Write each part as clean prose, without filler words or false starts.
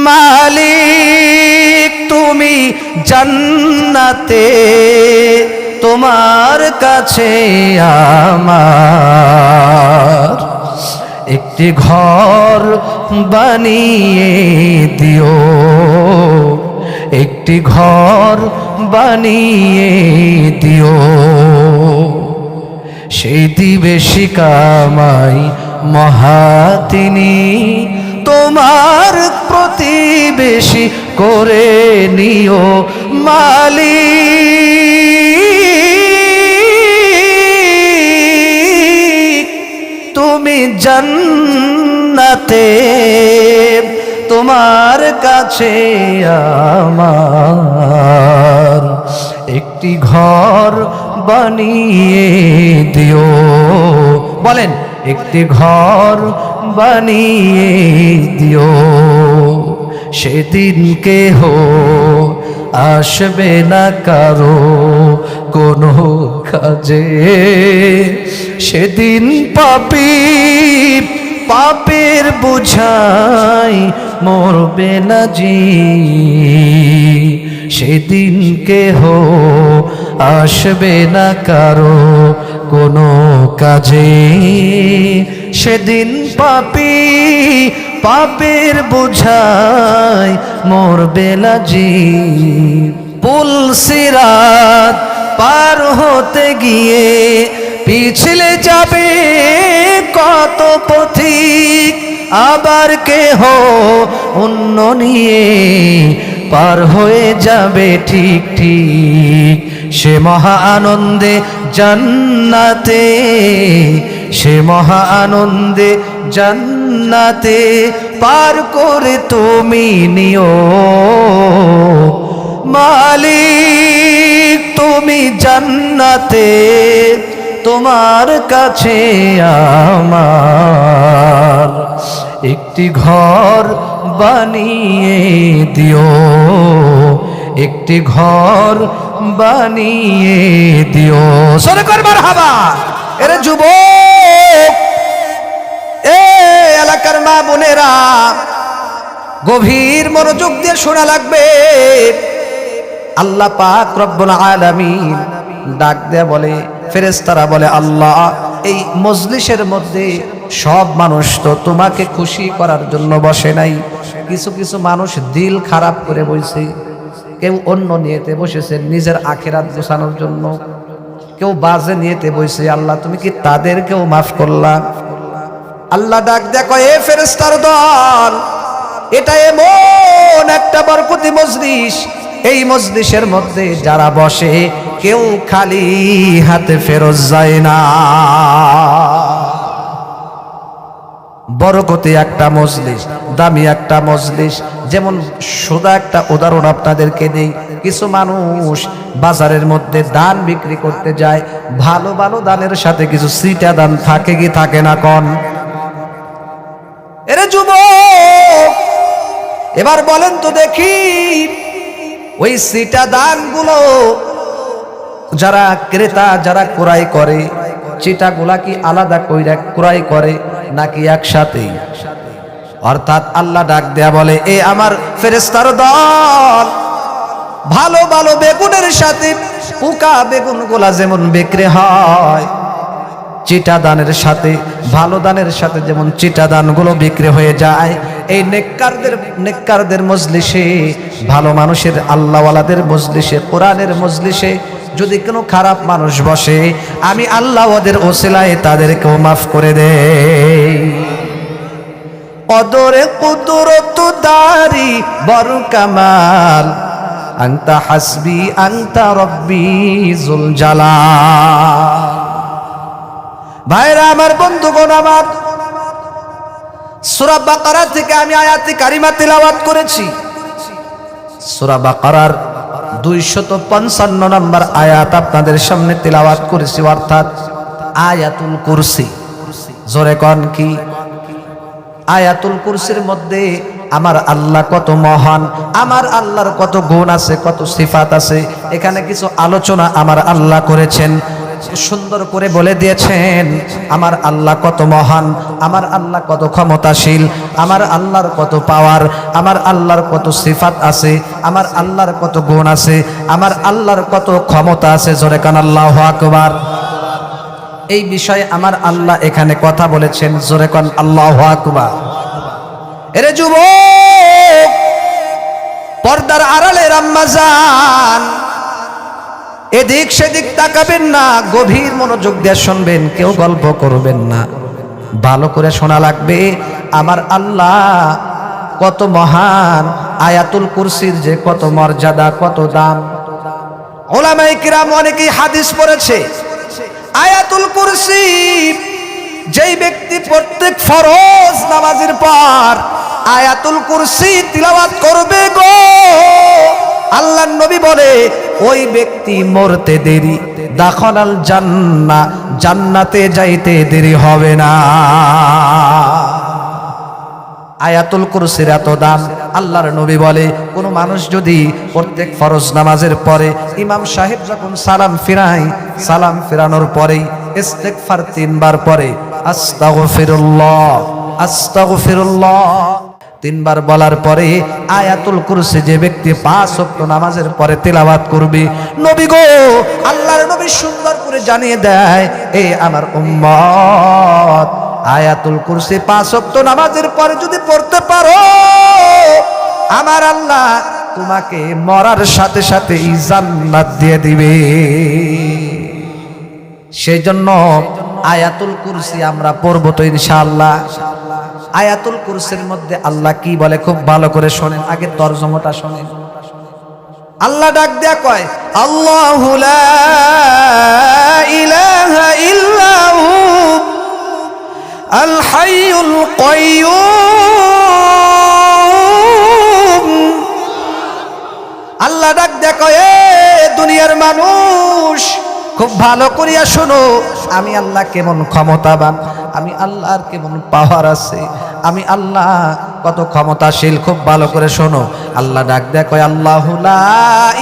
মালিক তুমি জান্নাতে, তোমার কাছে আমার একটি ঘর বানিয়ে দিও, একটি ঘর বানিয়ে দিও। সেই দিবে শিকামাই মহাতিনি, তোমার প্রতিবেশী করে নিও মালিক তুমি জান্নাতে, তোমার কাছে আমার একটি ঘর বানিয়ে দিও। বলেন, একটি ঘর বানিয়ে দিও। সেদিন কেহ আসবে না কারো কোনো কাজে, সেদিন পাপী পাপের বোঝাই মরবে না জি, সেদিন কেহ আসবে না কারো কোনো কাজে, সেদিন পাপী পাপের বোঝাই মরবে না জি। পুল সিরাত পার হতে গিয়ে পিছলে যাবে কত পথিক, আবার কেহ অন্য নিয়ে পার হয়ে যাবে ঠিক ঠিক। সে মহা আনন্দে জান্নাতে, সে মহা আনন্দে জান্নাতে পার করে তুমি নিও মালিক তুমি জান্নাতে, তোমার কাছে আমার একটি ঘর বানিয়ে দিও, একটি ঘর বানিয়ে দিও। সরে কর মারহাবা। এরে যুবক, এ এলাকার মা বোনেরা, গভীর মনোযোগ দিয়ে শোনা লাগবে। আল্লাহ পাক রব্বুল আলামিন ডাক দেয়া বলে, ফেরেশতারা বলে, আল্লাহ এই মজলিসের মধ্যে সব মানুষ তো তোমাকে খুশি করার জন্য বসে নাই, কিছু কিছু মানুষ দিল খারাপ করে বসে, কেউ অন্য নিয়েতে বসেছে নিজের আখিরাত গোছানোর জন্য, কেউ বাজে নিয়েতে বসে। আল্লাহ তুমি কি তাদেরকেও মাফ করলা? আল্লাহ ডাক দেখো, এ ফেরেশতার দল, এটা এমন একটা বরকতি মজলিস, এই মজলিসের মধ্যে যারা বসে কেউ খালি হাতে ফেরত যায় না। বরকতি একটা মজলিস, দামি একটা মজলিস। যেমন সোজা একটা উদাহরণ আপনাদেরকে দেই, কিছু মানুষ বাজারের মধ্যে দান বিক্রি করতে যায়, ভালো ভালো দানের সাথে কিছু সিটা দান থাকে কি থাকে না কোন? এরে যুবক, এবার বলেন তো দেখি, ওই সিটা দানগুলো যারা ক্রেতা যারা ক্রয় করে, চিটাগুলা কি আলাদা কইরা ক্রয় করে নাকি একসাথেই? অর্থাৎ আল্লাহ ডাক দেয়া বলে, এ আমার ফেরেশতার দল, ভালো ভালো বেগুনের সাথে পোকা বেগুনগুলা যেমন বিক্রি হয়, চিটা দানের সাথে ভালো দানের সাথে যেমন চিটা দানগুলো বিক্রি হয়ে যায়, এই নেককারদের মজলিসে, ভালো মানুষের আল্লাহওয়ালাদের মজলিসে, কোরআনের মজলিসে যদি কোনো খারাপ মানুষ বসে, আমি আল্লাহ ওদের ওসিলায় তাদেরকেও মাফ করে দেই। কদরে কুদরত দারি বড় কামাল, আনতা হাসবি আনতা রব্বি জুল জালাল। ভাইরা আমার, বন্ধুগণ আমার, সূরা বাকারা থেকে আমি আয়াতে কারিমা তিলাওয়াত করেছি। সূরা বাকারার 255 নম্বর আয়াত আপনাদের সামনে তিলাওয়াত করেছি, অর্থাৎ আয়াতুল কুরসি। জোরে কোন কি? আয়াতুল কুরসির মধ্যে আমার আল্লাহ কত মহান, আমার আল্লাহর কত গুণ আছে, কত সিফাত আছে, এখানে কিছু আলোচনা আমার আল্লাহ করেছেন। সুন্দর করে বলে দিয়েছেন আমার আল্লাহ কত মহান, আমার আল্লাহ কত ক্ষমতাশীল, আমার আল্লাহর কত পাওয়ার, আমার আল্লাহর কত সিফাত আছে, আমার আল্লাহর কত গুণ আছে, আমার আল্লাহর কত ক্ষমতা আছে। জোরে কান আল্লাহু আকবার। এই বিষয়ে আমার আল্লাহ এখানে কথা বলেছেন। জোরে কান আল্লাহু আকবার। এরে যুবক, পর্দার আড়ালের আম্মা জান, এদিক সেদিক তাকাবেন না, গভীর মনোযোগ দিয়ে শুনবেন, কেউ গল্প করবেন না, ভালো করে শোনা লাগবে। আমার আল্লাহ কত মহান, আয়াতুল কুরসির যে কত মর্যাদা, কত দাম। উলামায়ে কিরাম অনেকেই হাদিস পড়েছে, আয়াতুল কুরসি যেই ব্যক্তি প্রত্যেক ফরজ নামাজের পর আয়াতুল কুরসি তিলাওয়াত করবে গো, আল্লাহর নবী বলে ওই ব্যক্তি মরতে দেরি, দাখালাল জান্নাহ, জান্নাতে যাইতে দেরি হবে না। আয়াতুল কুরসির এত দাম। আল্লাহর নবী বলে কোন মানুষ যদি প্রত্যেক ফরজ নামাজের পরে ইমাম সাহেব যখন সালাম ফিরায়, সালাম ফিরানোর পরেই ইস্তিগফার 3 বার পরে, আস্তাগফিরুল্লাহ আস্তাগফিরুল্লাহ 3 বার বলার পরে আয়াতুল কুরসি যে ব্যক্তি 5 ওয়াক্ত নামাজের পরে তেলাওয়াত করবে, নবী গো, আল্লাহর নবী সুন্দর করে জানিয়ে দেয়, এ আমার উম্মত, আয়াতুল কুরসি 5 ওয়াক্ত নামাজের পরে যদি পড়তে পারো, আমার আল্লাহ তোমাকে মরার সাথে সাথে জান্নাত দিয়ে দিবে। সেই জন্য আয়াতুল কুরসি আমরা পড়বো তো ইনশাআল্লাহ। আয়াতুল কুরসির মধ্যে আল্লাহ কি বলে খুব ভালো করে শোনেন, আগে তরজমাটা শোনেন। আল্লাহ ডাক দেয়া কয়, আল্লাহু লা ইলাহা ইল্লাহু আল হাইয়ুল কাইয়্যুম। আল্লাহ ডাক দেয়া কয়, এ দুনিয়ার মানুষ, খুব ভালো করিয়া শোনো, আমি আল্লাহ কেমন ক্ষমতাবান, আমি আল্লাহর কেমন পাওয়ার আছে, আমি আল্লাহ কত ক্ষমতাশীল, খুব ভালো করে শোনো। আল্লাহ ডাক দেয় কয়, আল্লাহু লা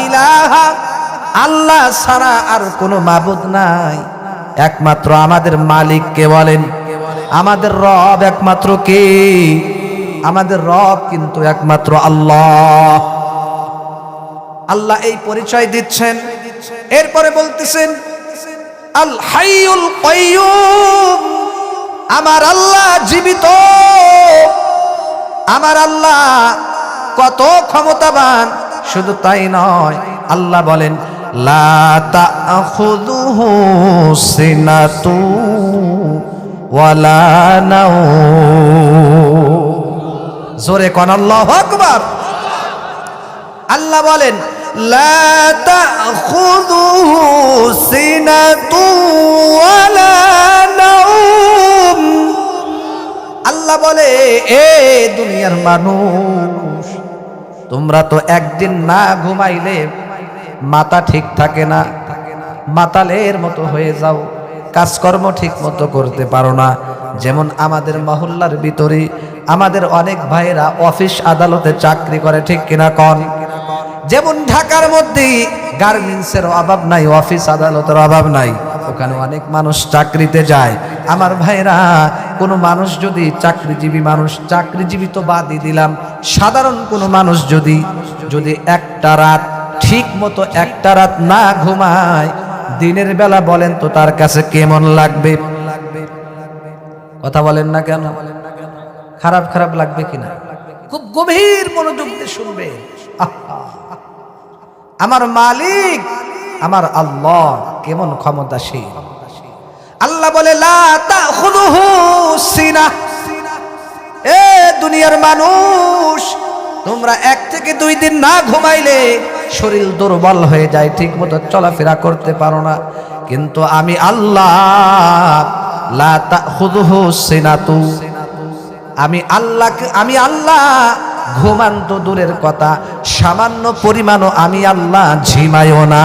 ইলাহা, আল্লাহ ছাড়া আর কোনো মাবুদ নাই, একমাত্র আমাদের মালিক কে বলেন? আমাদের রব একমাত্র কে? আমাদের রব কিন্তু একমাত্র আল্লাহ। আল্লাহ এই পরিচয় দিচ্ছেন, এরপরে বলতেছেন আল হাইয়ুল কাইয়্যুম, আমার আল্লাহ জীবিত, আমার আল্লাহ কত ক্ষমতাবান। শুধু তাই নয়, আল্লাহ বলেন লা তাখুযুহু সিনাতু ওয়ালা নাওম। জোরে কোন আল্লাহু আকবার। আল্লাহ বলেন লা তাখুযুহু সিনাতু ওয়ালা নাওম। আল্লাহ বলে, এ দুনিয়ার মানুষ, তোমরা তো একদিন না ঘুমাইলে মাথা ঠিক থাকে না, মাতালের মতো হয়ে যাও, কাজকর্ম ঠিক মতো করতে পারো না। যেমন আমাদের মহল্লার ভিতরে আমাদের অনেক ভাইরা অফিস আদালতে চাকরি করে, ঠিক কিনা কন? যেমন ঢাকার মধ্যে গার্মেন্টসের অভাব নাই, অফিস আদালতের অভাব নাই, ওখানে অনেক মানুষ চাকরিতে যায়। আমার ভাইরা, কোনো মানুষ যদি চাকরিজীবী মানুষ, চাকরিজীবী তো বাদই দিলাম, সাধারণ কোনো মানুষ যদি একটা রাত ঠিক মতো একটা রাত না ঘুমায়, দিনের বেলা বলেন তো তার কাছে কেমন লাগবে? কথা বলেন না কেন? খারাপ খারাপ লাগবে কিনা? খুব গভীর মনোযোগ দিয়ে শুনবে। আমার মালিক, আমার আল্লাহ কেমন ক্ষমতাশীল। আল্লাহ বলে লা তাখুযুহু সিনাহ, এ দুনিয়ার মানুষ, তোমরা 1 থেকে 2 দিন না ঘুমাইলে শরীর দুর্বল হয়ে যায়, ঠিক মতো চলাফেরা করতে পারো না। কিন্তু আমি আল্লাহ লা তাখুযুহু সিনাতু, আমি আল্লাহ ঘুমান তো দূরের কথা, সামান্য পরিমাণও আমি আল্লাহ ঝিমাইও না।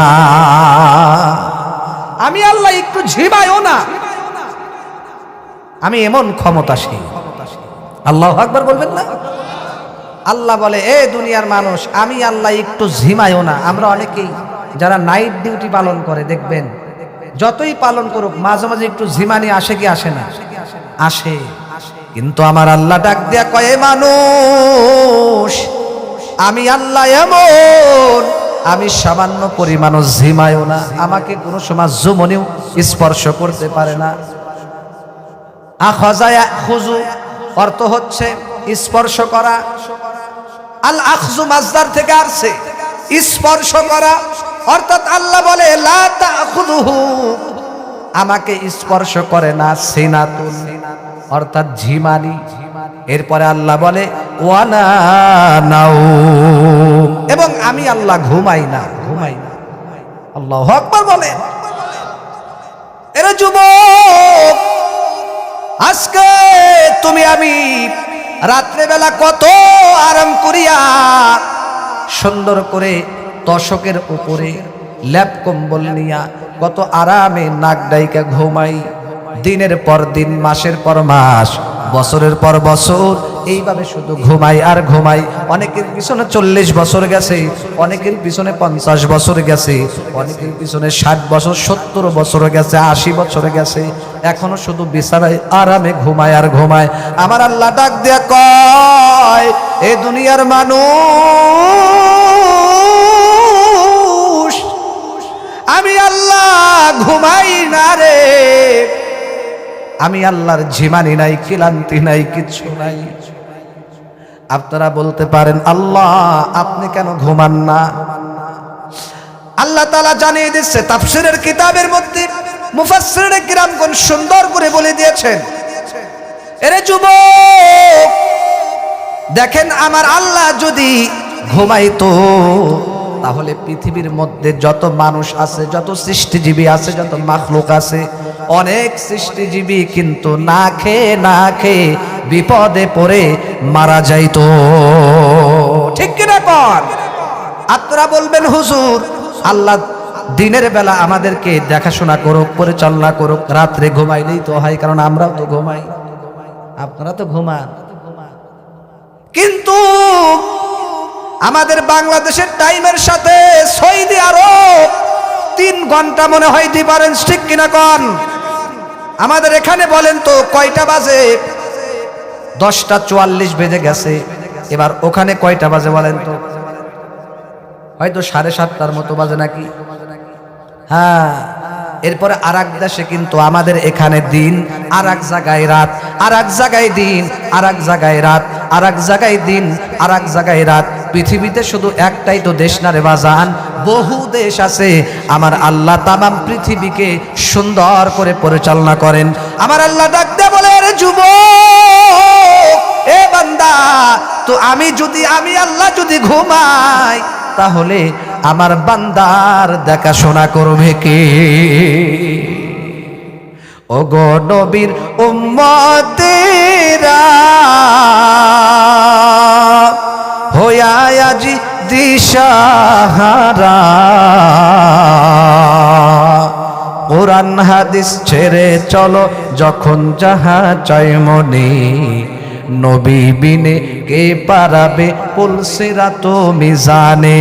আমি আল্লাহ একটু ঝিমাইও না, আমি এমন ক্ষমতাশীল। আল্লাহু আকবার বলবেন না? আল্লাহ বলে, এ দুনিয়ার মানুষ, আমি আল্লাহ একটু ঝিমাইও না। আমরা অনেকেই যারা নাইট ডিউটি পালন করে দেখবেন, যতই পালন করুক মাঝে মাঝে একটু ঝিমানি আসে কি আসে না? আসে। কিন্তু আমার আল্লাহ ডাক দিয়া কয়, মানুষ আমি আল্লাহ এমন, আমি সামান্য পরিমাণও ঝিমায়ও না, আমাকে কোনো সময় জুমনিও স্পর্শ করতে পারে না। আখাযা ইয়াখুযু অর্থ হচ্ছে স্পর্শ করা। আল আখযু মাসদার থেকে আসছে স্পর্শ করা, অর্থাৎ আল্লাহ বলে লা তাখুযুহু, আমাকে স্পর্শ করে না সিনাতুন, অর্থাৎ ঝিমানি। এরপরে আল্লাহ বলে ওয়ালা নাউম, এবং আমি আল্লাহ ঘুমাই না, ঘুমাই না। আল্লাহু আকবার বলে। এরে যুবক, আজকে তুমি আমি রাত্রেবেলা কত আরাম করিয়া সুন্দর করে দশকের উপরে ল্যাপ কম্বল নিয়া কত আরামে নাক ডাইকা ঘুমাই। দিনের পর দিন, মাসের পর মাস, বছরের পর বছর এইভাবে শুধু ঘুমাই আর ঘুমাই। অনেকের পিছনে 40 বছর গেছে, অনেকের পিছনে 50 বছর গেছে, অনেকের পিছনে 60 বছর 70 বছর গেছে, 80 বছর গেছে, এখনো শুধু বিছানায় আরামে ঘুমায় আর ঘুমায়। আমার আল্লাহ ডাক দিয়া কয়, এ দুনিয়ার মানুষ, আমি আল্লাহ ঘুমাই না রে, আমি আল্লাহর ঝিমানি নাই, ক্লান্তি নাই, কিচ্ছু নাই। আপনারা বলতে পারেন, আল্লাহ আপনি কেন ঘুমান না? আল্লাহ তাআলা জানিয়ে দিচ্ছে তাফসীরের কিতাবের মধ্যে, মুফাসসিরিনে কিরামগণ সুন্দর করে বলে দিয়েছেন। এরে যুবক, দেখেন আমার আল্লাহ যদি ঘুমাইতো তাহলে পৃথিবীর মধ্যে যত মানুষ আছে, যত সৃষ্টিজীবী আছে, যত মাখলুক আছে, অনেক সৃষ্টিজীবী কিন্তু না খেয়ে না খেয়ে বিপদে পড়ে মারা যাইতো। ঠিক কিনা কর? আপনারা বলবেন হুজুর আল্লাহ দিনের বেলা আমাদেরকে দেখাশোনা করুক, পরিচালনা করুক, রাত্রে ঘুমাইলেই তো হয়, কারণ আমরাও তো ঘুমাই, আপনারা তো ঘুমান। কিন্তু আমাদের বাংলাদেশের টাইমের সাথে সৌদি আরব 3 ঘন্টা মনে হয় ডিফারেন্স, ঠিক কিনা কন? আমাদের এখানে বলেন তো কয়টা বাজে? 10:44 বেজে গেছে। এবার ওখানে কয়টা বাজে বলেন তো? হয়তো 7:30টার মতো বাজে নাকি? হ্যাঁ। এরপরে আর এক দেশে কিন্তু আমাদের এখানে দিন, আর এক জায়গায় রাত, আর এক জায়গায় দিন, আর এক জায়গায় রাত, আর এক জায়গায় দিন, আর এক জায়গায় রাত। পৃথিবীতে শুধু একটাই তো দেশ না রে বাজান, বহু দেশ আছে। আমার আল্লাহ তামাম পৃথিবীকে সুন্দর করে পরিচালনা করেন। আমার আল্লাহ ডাক দিয়ে বলে, রে যুবক, এ বান্দা, তো আমি আল্লাহ যদি ঘুমাই তাহলে আমার বান্দার দেখাশোনা করবে কে? ওগো নবীর উম্মতেরা হইয়া আজি দিশাহারা, কোরআন হাদিস ছেড়ে চলো যখন যাহা চাই মনে, নবী বিনে কে পারাবে পুল সিরাত মিজানে,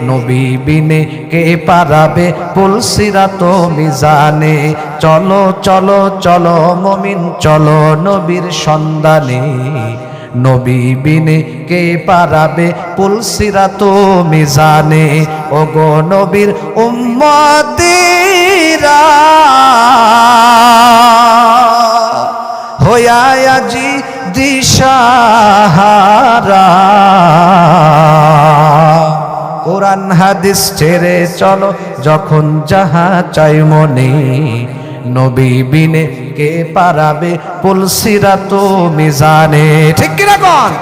নবী বিনে কে পারাবে পুল সিরাত মিজানে। চলো চলো চলো মুমিন চলো নবীর সন্ধানে, নবী বিনে কে পারাবে পুল সিরাত মিজানে। ওগো নবীর উম্মতেরা হইয়া আজি দিশাহারা, কোরআন হাদিস ছেড়ে চলো যখন যাহা চাই মনে, নবী বিনে কে পারাবে পুল সিরাত মিজানে। ঠিক কিনা কোন?